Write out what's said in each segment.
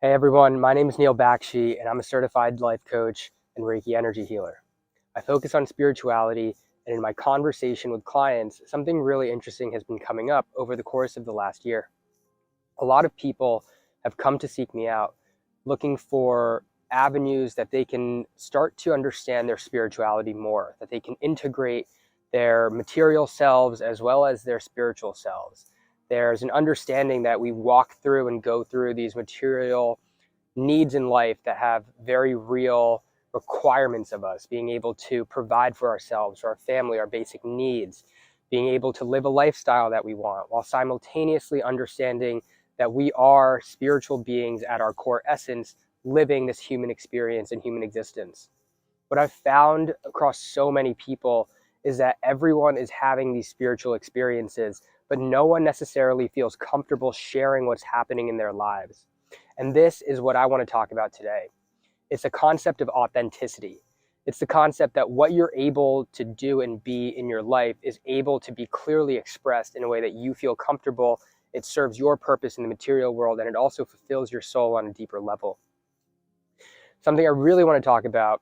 Hey everyone, my name is Neil Bakshi and I'm a certified life coach and Reiki energy healer. I focus on spirituality, and in my conversation with clients, something really interesting has been coming up over the course of the last year. A lot of people have come to seek me out looking for avenues that they can start to understand their spirituality more, that they can integrate their material selves as well as their spiritual selves. There's an understanding that we walk through and go through these material needs in life that have very real requirements of us, being able to provide for ourselves, for our family, our basic needs, being able to live a lifestyle that we want, while simultaneously understanding that we are spiritual beings at our core essence, living this human experience and human existence. What I've found across so many people is that everyone is having these spiritual experiences, but no one necessarily feels comfortable sharing what's happening in their lives. And this is what I want to talk about today. It's a concept of authenticity. It's the concept that what you're able to do and be in your life is able to be clearly expressed in a way that you feel comfortable. It serves your purpose in the material world, and it also fulfills your soul on a deeper level. Something I really want to talk about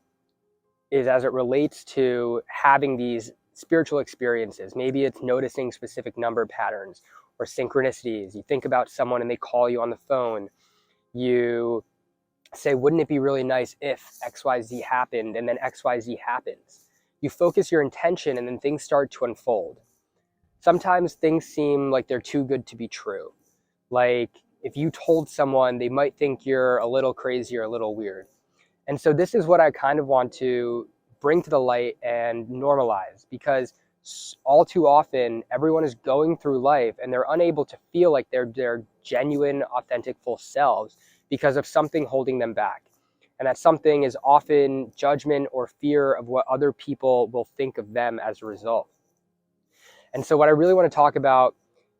is as it relates to having these spiritual experiences. Maybe it's noticing specific number patterns or synchronicities. You think about someone and they call you on the phone. You say, wouldn't it be really nice if XYZ happened, and then XYZ happens. You focus your intention and then things start to unfold. Sometimes things seem like they're too good to be true. Like if you told someone, they might think you're a little crazy or a little weird. And so this is what I kind of want to bring to the light and normalize, because all too often everyone is going through life and they're unable to feel like they're their genuine, authentic, full selves because of something holding them back. And that something is often judgment or fear of what other people will think of them as a result. And so what I really want to talk about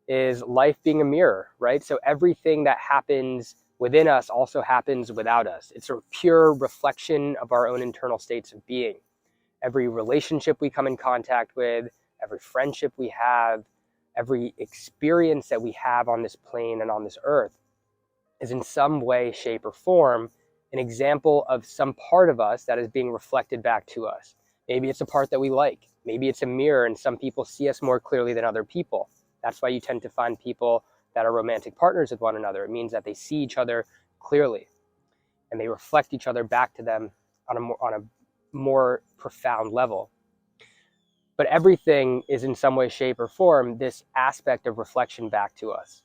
is life being a mirror, right? So everything that happens within us also happens without us. It's a pure reflection of our own internal states of being. Every relationship we come in contact with, every friendship we have, every experience that we have on this plane and on this earth is in some way, shape, or form an example of some part of us that is being reflected back to us. Maybe it's a part that we like. Maybe it's a mirror and some people see us more clearly than other people. That's why you tend to find people that are romantic partners with one another. It means that they see each other clearly and they reflect each other back to them on a more profound level. But everything is in some way, shape, or form this aspect of reflection back to us.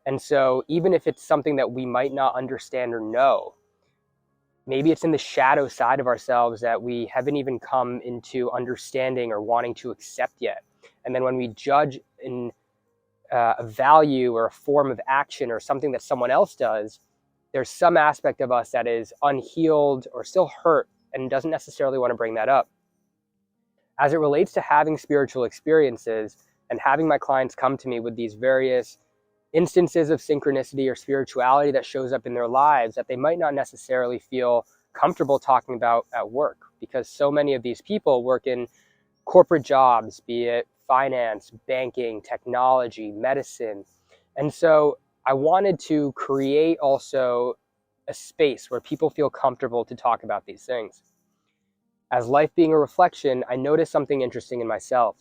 And so even if it's something that we might not understand or know, maybe it's in the shadow side of ourselves that we haven't even come into understanding or wanting to accept yet. And then when we judge in a value or a form of action or something that someone else does, there's some aspect of us that is unhealed or still hurt and doesn't necessarily want to bring that up. As it relates to having spiritual experiences and having my clients come to me with these various instances of synchronicity or spirituality that shows up in their lives that they might not necessarily feel comfortable talking about at work, because so many of these people work in corporate jobs, be it finance, banking, technology, medicine. And so I wanted to create also a space where people feel comfortable to talk about these things. As life being a reflection, I noticed something interesting in myself.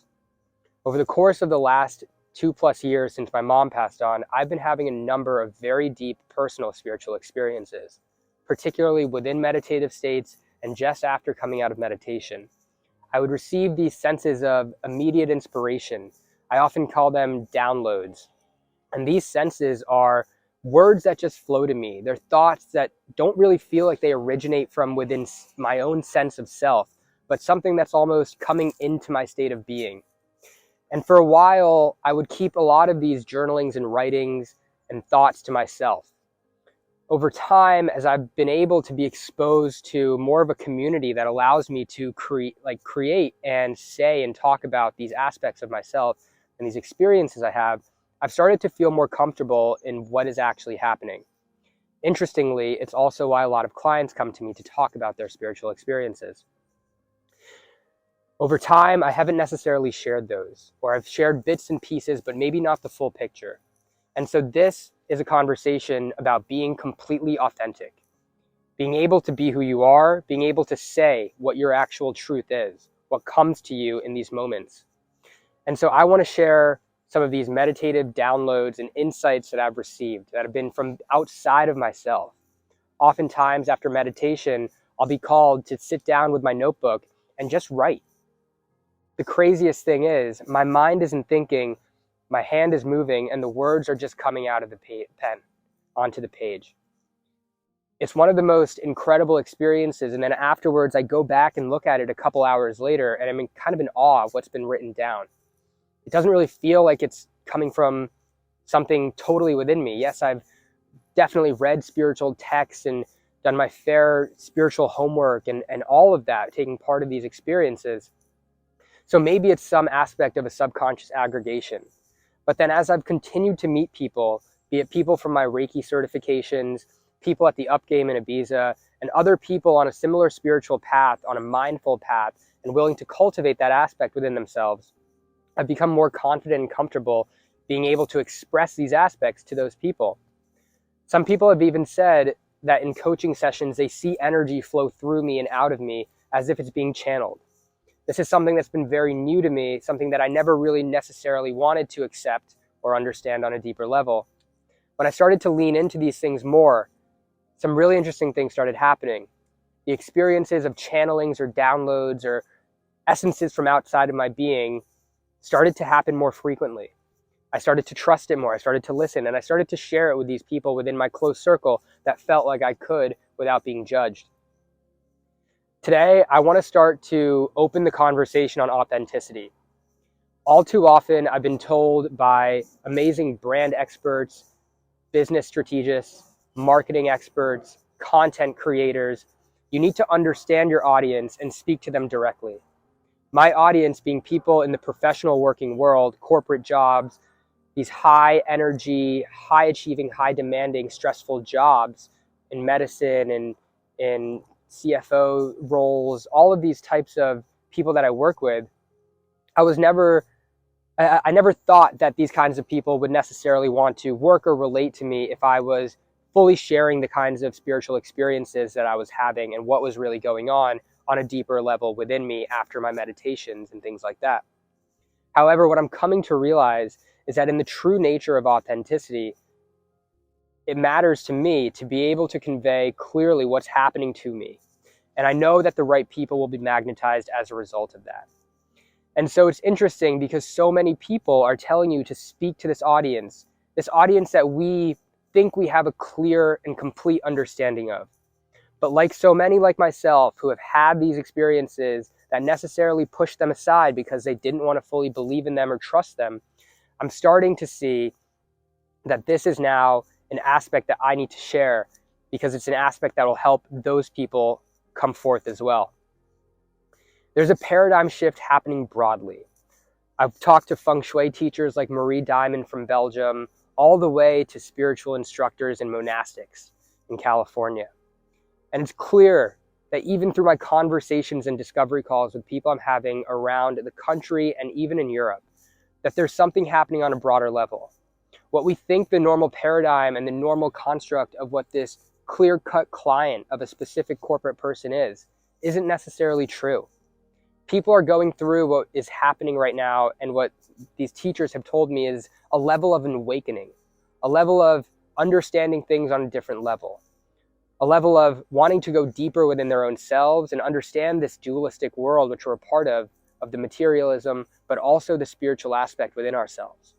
Over the course of the last 2+ years since my mom passed on, I've been having a number of very deep personal spiritual experiences, particularly within meditative states and just after coming out of meditation. I would receive these senses of immediate inspiration. I often call them downloads. And these senses are words that just flow to me. They're thoughts that don't really feel like they originate from within my own sense of self, but something that's almost coming into my state of being. And for a while, I would keep a lot of these journalings and writings and thoughts to myself. Over time, as I've been able to be exposed to more of a community that allows me to create and say and talk about these aspects of myself and these experiences I have, I've started to feel more comfortable in what is actually happening. Interestingly, it's also why a lot of clients come to me to talk about their spiritual experiences. Over time, I haven't necessarily shared those, or I've shared bits and pieces, but maybe not the full picture. And so this is a conversation about being completely authentic, being able to be who you are, being able to say what your actual truth is, what comes to you in these moments. And so I want to share some of these meditative downloads and insights that I've received that have been from outside of myself. Oftentimes after meditation, I'll be called to sit down with my notebook and just write. The craziest thing is my mind isn't thinking, my hand is moving, and the words are just coming out of the pen onto the page. It's one of the most incredible experiences. And then afterwards, I go back and look at it a couple hours later, and I'm kind of in awe of what's been written down. It doesn't really feel like it's coming from something totally within me. Yes, I've definitely read spiritual texts and done my fair spiritual homework and all of that, taking part of these experiences. So maybe it's some aspect of a subconscious aggregation. But then as I've continued to meet people, be it people from my Reiki certifications, people at the Up Game in Ibiza, and other people on a similar spiritual path, on a mindful path, and willing to cultivate that aspect within themselves, I've become more confident and comfortable being able to express these aspects to those people. Some people have even said that in coaching sessions, they see energy flow through me and out of me as if it's being channeled. This is something that's been very new to me, something that I never really necessarily wanted to accept or understand on a deeper level. When I started to lean into these things more, some really interesting things started happening. The experiences of channelings or downloads or essences from outside of my being started to happen more frequently. I started to trust it more. I started to listen, and I started to share it with these people within my close circle that felt like I could without being judged. Today, I want to start to open the conversation on authenticity. All too often, I've been told by amazing brand experts, business strategists, marketing experts, content creators, you need to understand your audience and speak to them directly. My audience being people in the professional working world, corporate jobs, these high energy, high achieving, high demanding, stressful jobs in medicine and in CFO roles, all of these types of people that I work with, I never thought that these kinds of people would necessarily want to work or relate to me if I was fully sharing the kinds of spiritual experiences that I was having and what was really going on a deeper level within me after my meditations and things like that. However, what I'm coming to realize is that in the true nature of authenticity, it matters to me to be able to convey clearly what's happening to me. And I know that the right people will be magnetized as a result of that. And so it's interesting because so many people are telling you to speak to this audience that we think we have a clear and complete understanding of. But like so many like myself who have had these experiences that necessarily pushed them aside because they didn't want to fully believe in them or trust them, I'm starting to see that this is now an aspect that I need to share because it's an aspect that will help those people come forth as well. There's a paradigm shift happening broadly. I've talked to feng shui teachers like Marie Diamond from Belgium, all the way to spiritual instructors and monastics in California. And it's clear that even through my conversations and discovery calls with people I'm having around the country and even in Europe, that there's something happening on a broader level. What we think the normal paradigm and the normal construct of what this clear-cut client of a specific corporate person isn't necessarily true. People are going through what is happening right now, and what these teachers have told me is a level of an awakening, a level of understanding things on a different level, a level of wanting to go deeper within their own selves and understand this dualistic world which we're a part of the materialism, but also the spiritual aspect within ourselves.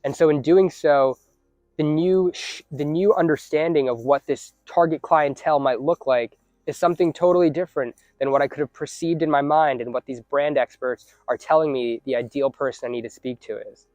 And so in doing so, the new understanding of what this target clientele might look like is something totally different than what I could have perceived in my mind and what these brand experts are telling me the ideal person I need to speak to is.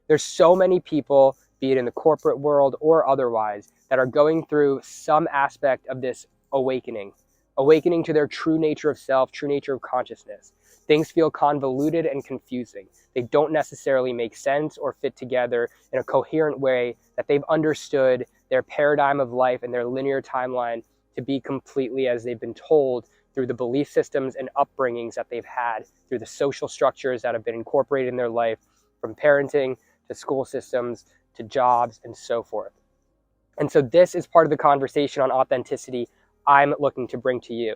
There's so many people, be it in the corporate world or otherwise, that are going through some aspect of this awakening to their true nature of self, true nature of consciousness. Things feel convoluted and confusing. They don't necessarily make sense or fit together in a coherent way that they've understood their paradigm of life and their linear timeline to be completely as they've been told through the belief systems and upbringings that they've had, through the social structures that have been incorporated in their life, from parenting to school systems to jobs, and so forth. And so this is part of the conversation on authenticity I'm looking to bring to you.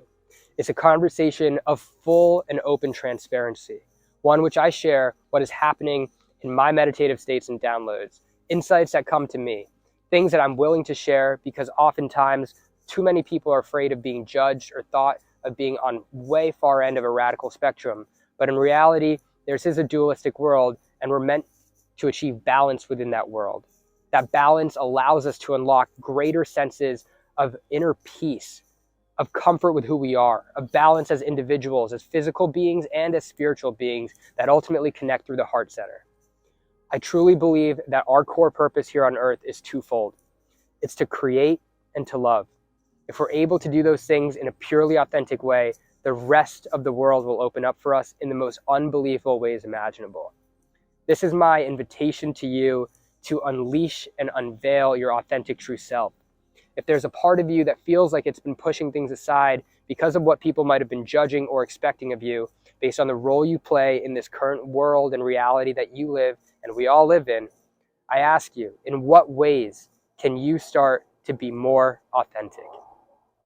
It's a conversation of full and open transparency, one which I share what is happening in my meditative states and downloads, insights that come to me, things that I'm willing to share because oftentimes too many people are afraid of being judged or thought of being on way far end of a radical spectrum. But in reality, this is a dualistic world, and we're meant to achieve balance within that world. That balance allows us to unlock greater senses of inner peace, of comfort with who we are, of balance as individuals, as physical beings, and as spiritual beings that ultimately connect through the heart center. I truly believe that our core purpose here on earth is twofold. It's to create and to love. If we're able to do those things in a purely authentic way, the rest of the world will open up for us in the most unbelievable ways imaginable. This is my invitation to you to unleash and unveil your authentic true self. If there's a part of you that feels like it's been pushing things aside because of what people might have been judging or expecting of you based on the role you play in this current world and reality that you live and we all live in, I ask you, in what ways can you start to be more authentic?